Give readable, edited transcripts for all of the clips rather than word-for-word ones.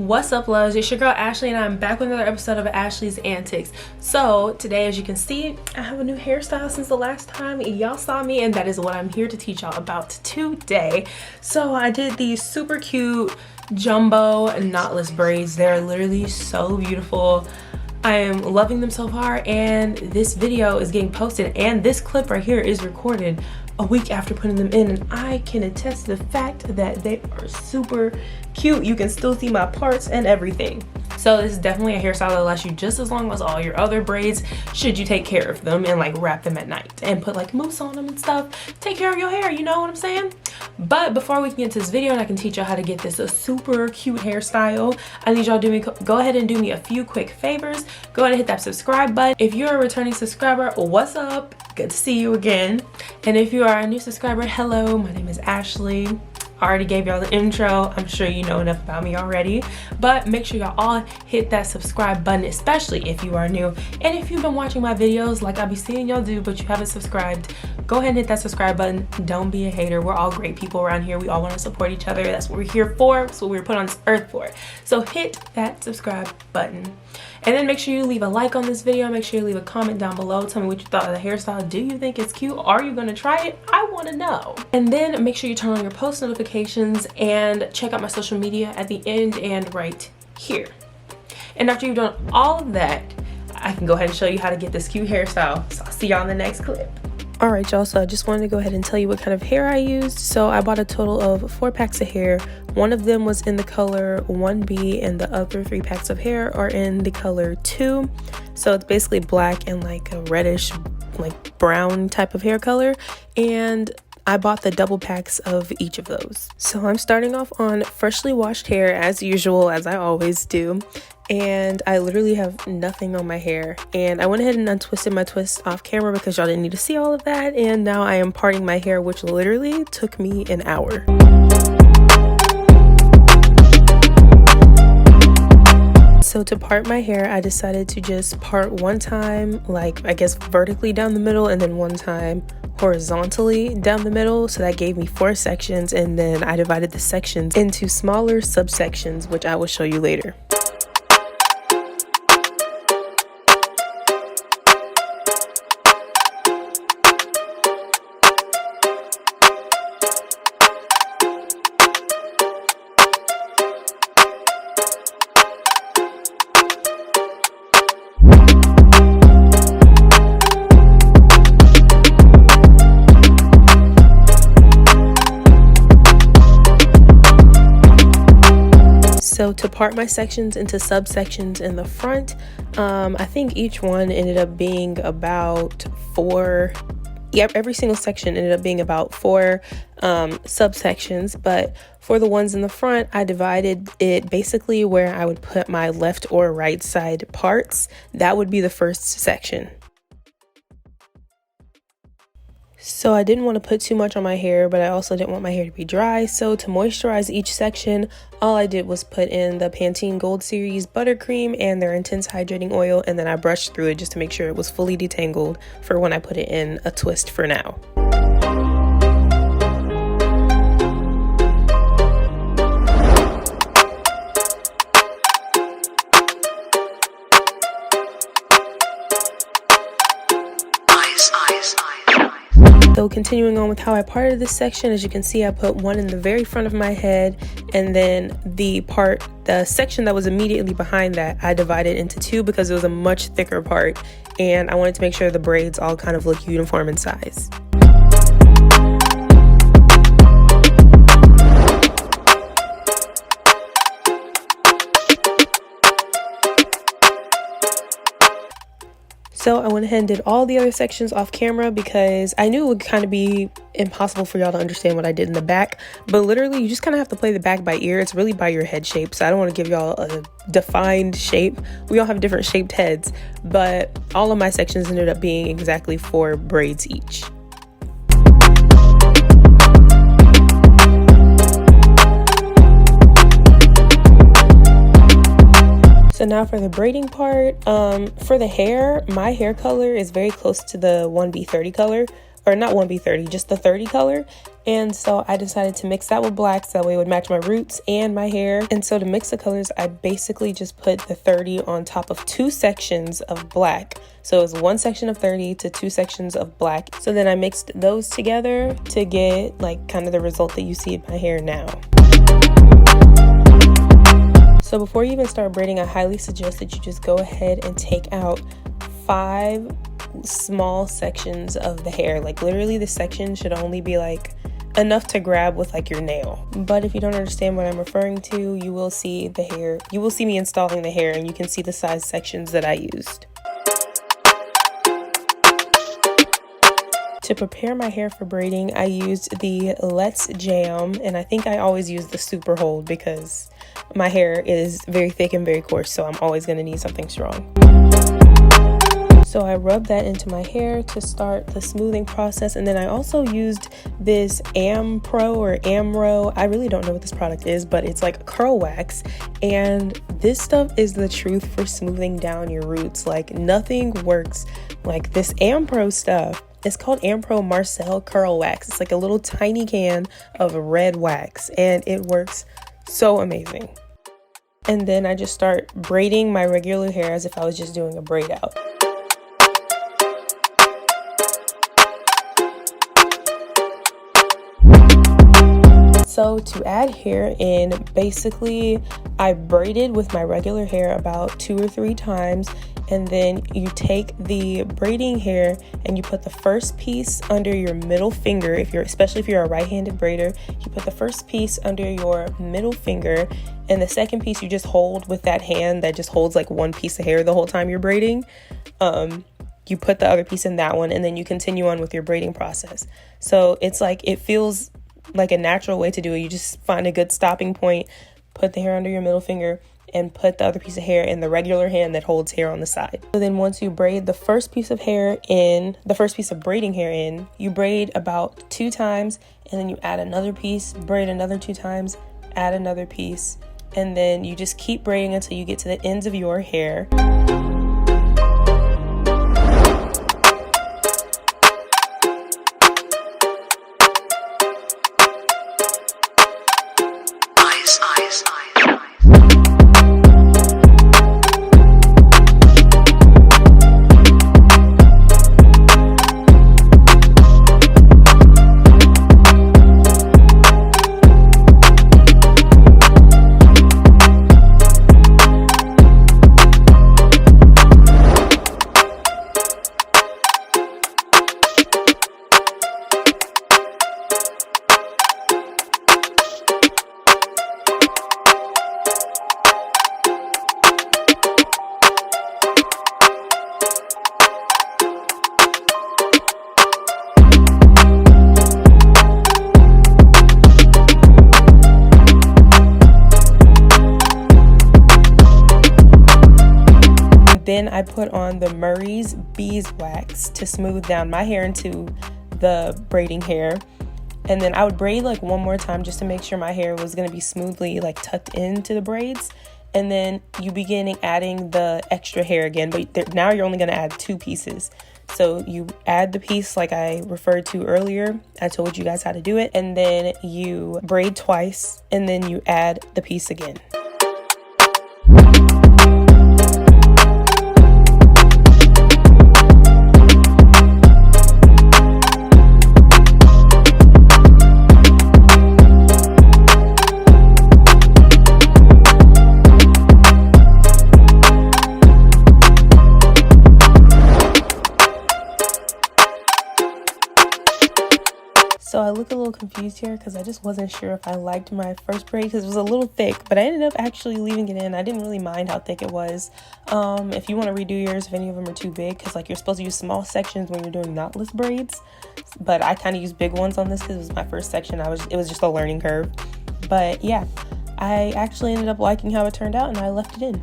What's up, loves? It's your girl Ashley and I'm back with another episode of Ashley's Antics. So today, as you can see, I have a new hairstyle since the last time y'all saw me, and that is what I'm here to teach y'all about today. So I did these super cute jumbo knotless braids. They're literally so beautiful. I am loving them so far, and this video is getting posted and this clip right here is recorded a week after putting them in, and I can attest to the fact that they are super cute. You can still see my parts and everything. So this is definitely a hairstyle that lasts you just as long as all your other braids, should you take care of them and like wrap them at night and put like mousse on them and stuff. Take care of your hair, you know what I'm saying? But before we can get to this video and I can teach y'all how to get this a super cute hairstyle, I need y'all to go ahead and do me a few quick favors. Go ahead and hit that subscribe button. If you're a returning subscriber, what's up? Good to see you again. And if you are a new subscriber, hello, my name is Ashley. I already gave y'all the intro. I'm sure you know enough about me already, but make sure y'all all hit that subscribe button, especially if you are new. And if you've been watching my videos like I be seeing y'all do, but you haven't subscribed, go ahead and hit that subscribe button. Don't be a hater. We're all great people around here. We all want to support each other. That's what we're here for. That's what we were put on this earth for. So hit that subscribe button. And then make sure you leave a like on this video. Make sure you leave a comment down below. Tell me what you thought of the hairstyle. Do you think it's cute? Are you going to try it? I want to know. And then make sure you turn on your post notifications and check out my social media at the end and right here. And after you've done all of that, I can go ahead and show you how to get this cute hairstyle. So I'll see y'all in the next clip. Alright y'all, so I just wanted to go ahead and tell you what kind of hair I used. So I bought a total of 4 packs of hair. One of them was in the color 1B and the other 3 packs of hair are in the color 2. So it's basically black and like a reddish, like brown type of hair color. And I bought the double packs of each of those. So I'm starting off on freshly washed hair as usual, as I always do. And I literally have nothing on my hair, and I went ahead and untwisted my twist off camera because y'all didn't need to see all of that. And now I am parting my hair, which literally took me an hour. So to part my hair, I decided to just part one time, like I guess vertically down the middle, and then one time horizontally down the middle. So that gave me 4 sections, and then I divided the sections into smaller subsections, which I will show you later. So to part my sections into subsections in the front, I think each one ended up being about 4. Yep, every single section ended up being about 4 subsections. But for the ones in the front, I divided it basically where I would put my left or right side parts. That would be the first section. So I didn't want to put too much on my hair, but I also didn't want my hair to be dry. So to moisturize each section, all I did was put in the Pantene Gold Series buttercream and their intense hydrating oil, and then I brushed through it just to make sure it was fully detangled for when I put it in a twist for now. So continuing on with how I parted this section, as you can see, I put one in the very front of my head, and then the section that was immediately behind that, I divided into 2 because it was a much thicker part, and I wanted to make sure the braids all kind of look uniform in size. So I went ahead and did all the other sections off camera because I knew it would kind of be impossible for y'all to understand what I did in the back. But literally, you just kind of have to play the back by ear. It's really by your head shape. So I don't want to give y'all a defined shape. We all have different shaped heads. But all of my sections ended up being exactly 4 braids each. So now for the braiding part, for the hair, my hair color is very close to the 1B30 color, or not 1B30, just the 30 color. And so I decided to mix that with black so that way it would match my roots and my hair. And so to mix the colors, I basically just put the 30 on top of 2 sections of black. So it was 1 section of 30 to 2 sections of black. So then I mixed those together to get like kind of the result that you see in my hair now. So before you even start braiding, I highly suggest that you just go ahead and take out 5 small sections of the hair. Like literally the section should only be like enough to grab with like your nail. But if you don't understand what I'm referring to, you will see the hair, you will see me installing the hair, and you can see the size sections that I used. To prepare my hair for braiding, I used the Let's Jam, and I think I always use the Super Hold because my hair is very thick and very coarse, so I'm always going to need something strong. So I rubbed that into my hair to start the smoothing process, and then I also used this Pro or Amro. I really don't know what this product is, but it's like curl wax, and this stuff is the truth for smoothing down your roots. Like nothing works like this Pro stuff. It's called Pro Marcel Curl Wax. It's like a little tiny can of red wax, and it works so amazing. And then I just start braiding my regular hair as if I was just doing a braid out. So to add hair in, basically I braided with my regular hair about 2 or 3 times, and then you take the braiding hair and you put the first piece under your middle finger. Especially if you're a right-handed braider, you put the first piece under your middle finger, and the second piece you just hold with that hand that just holds like one piece of hair the whole time you're braiding. You put the other piece in that one, and then you continue on with your braiding process. So it's like, it feels like a natural way to do it. You just find a good stopping point, put the hair under your middle finger, and put the other piece of hair in the regular hand that holds hair on the side. So then once you braid the first piece of hair in, the first piece of braiding hair in, you braid about 2 times, and then you add another piece, braid another 2 times, add another piece, and then you just keep braiding until you get to the ends of your hair. Then I put on the Murray's beeswax to smooth down my hair into the braiding hair. And then I would braid like 1 more time just to make sure my hair was going to be smoothly like tucked into the braids. And then you begin adding the extra hair again, but now you're only going to add 2 pieces. So you add the piece like I referred to earlier. I told you guys how to do it. And then you braid twice, and then you add the piece again. So I look a little confused here because I just wasn't sure if I liked my first braid because it was a little thick, but I ended up actually leaving it in. I didn't really mind how thick it was. If you want to redo yours, if any of them are too big, because like you're supposed to use small sections when you're doing knotless braids, but I kind of used big ones on this because it was my first section. It was just a learning curve. But yeah, I actually ended up liking how it turned out, and I left it in.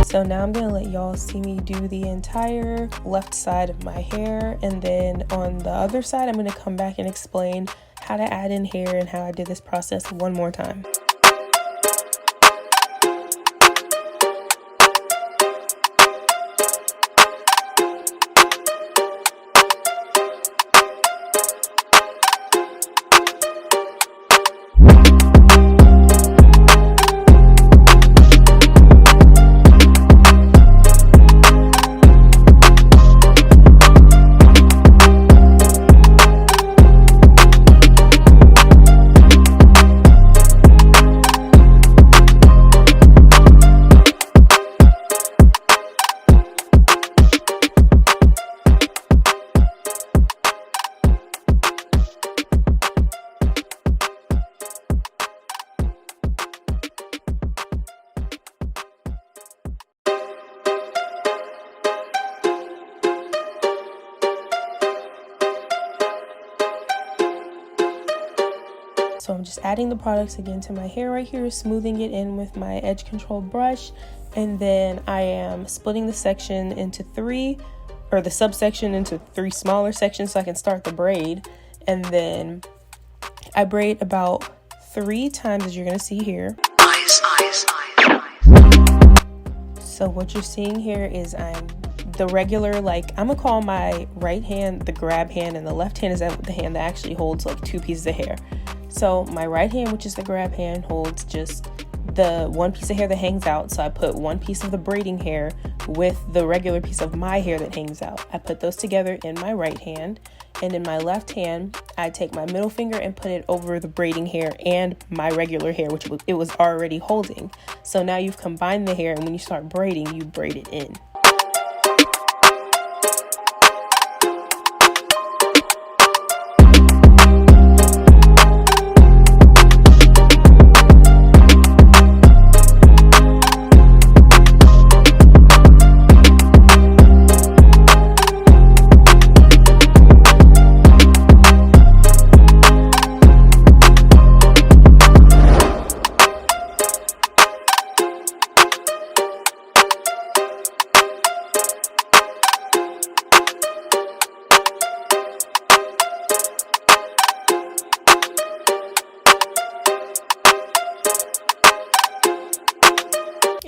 So now I'm gonna let y'all see me do the entire left side of my hair, and then on the other side I'm gonna come back and explain how to add in hair and how I did this process one more time. So I'm just adding the products again to my hair right here, smoothing it in with my edge control brush. And then I am splitting the section into three, or the subsection into three smaller sections so I can start the braid. And then I braid about 3 times, as you're gonna see here. So what you're seeing here is I'm the regular, like, I'm gonna call my right hand the grab hand, and the left hand is the hand that actually holds like 2 pieces of hair. So my right hand, which is the grab hand, holds just the 1 piece of hair that hangs out. So I put 1 piece of the braiding hair with the regular piece of my hair that hangs out. I put those together in my right hand, and in my left hand I take my middle finger and put it over the braiding hair and my regular hair, which it was already holding. So now you've combined the hair, and when you start braiding, you braid it in.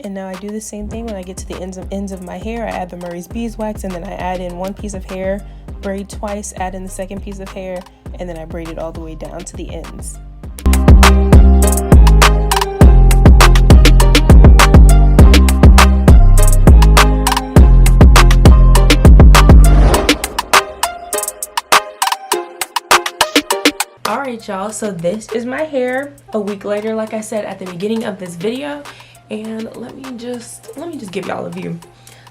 And now I do the same thing when I get to the ends of my hair. I add the Murray's beeswax, and then I add in 1 piece of hair, braid twice, add in the second piece of hair, and then I braid it all the way down to the ends. Alright y'all, so this is my hair a week later, like I said at the beginning of this video. And let me just give y'all a view.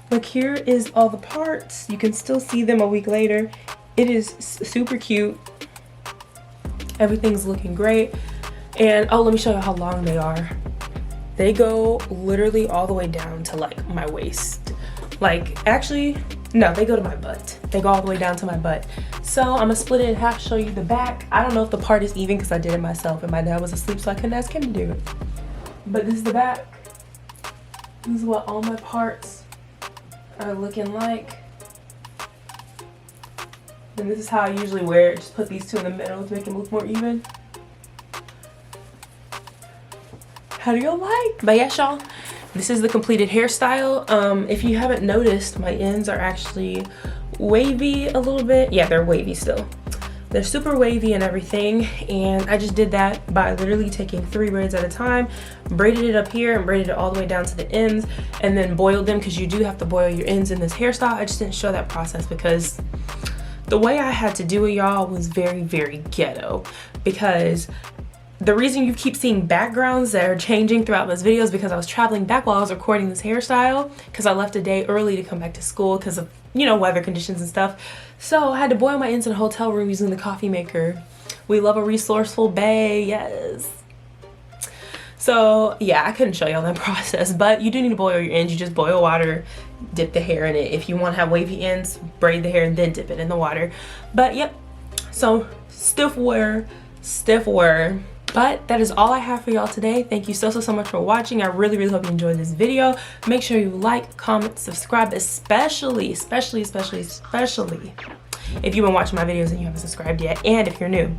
Look, here is all the parts. You can still see them a week later. It is super cute. Everything's looking great. And oh, let me show you how long they are. They go literally all the way down to like my waist. Like, actually, no, they go to my butt. They go all the way down to my butt. So I'm gonna split it in half, show you the back. I don't know if the part is even because I did it myself and my dad was asleep, so I couldn't ask him to do it. But this is the back. This is what all my parts are looking like. And this is how I usually wear it. Just put these 2 in the middle to make it look more even. How do y'all like? But yes, y'all, this is the completed hairstyle. If you haven't noticed, my ends are actually wavy a little bit. Yeah, they're wavy still. They're super wavy and everything, and I just did that by literally taking 3 braids at a time, braided it up here and braided it all the way down to the ends, and then boiled them, because you do have to boil your ends in this hairstyle. I just didn't show that process because the way I had to do it, y'all, was very, very ghetto. Because the reason you keep seeing backgrounds that are changing throughout this video is because I was traveling back while I was recording this hairstyle, because I left a day early to come back to school because of, you know, weather conditions and stuff. So I had to boil my ends in a hotel room using the coffee maker. We love a resourceful bae, yes. So yeah, I couldn't show y'all that process, but you do need to boil your ends. You just boil water, dip the hair in it. If you want to have wavy ends, braid the hair and then dip it in the water. But yep, so stiff wear. But that is all I have for y'all today. Thank you so much for watching. I really hope you enjoyed this video. Make sure you like, comment, subscribe, especially if you've been watching my videos and you haven't subscribed yet, and if you're new.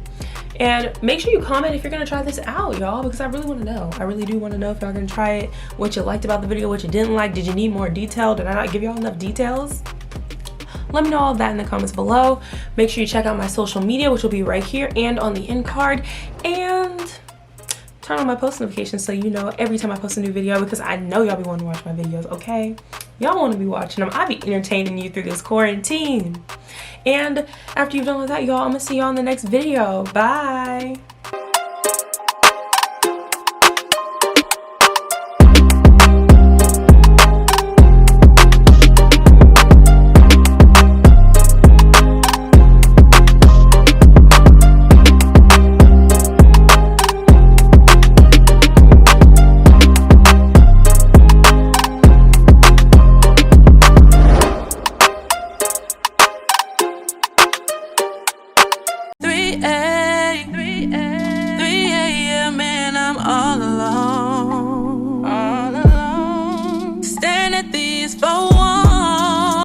And make sure you comment if you're gonna try this out, y'all, because I really want to know. I really do want to know if y'all gonna try it, what you liked about the video, what you didn't like. Did you need more detail? Did I not give y'all enough details? Let me know all of that in the comments below. Make sure you check out my social media, which will be right here and on the end card, and turn on my post notifications so you know every time I post a new video, because I know y'all be wanting to watch my videos, okay? Y'all want to be watching them. I be entertaining you through this quarantine. And after you've done with that, y'all, I'm gonna see y'all in the next video. Bye. X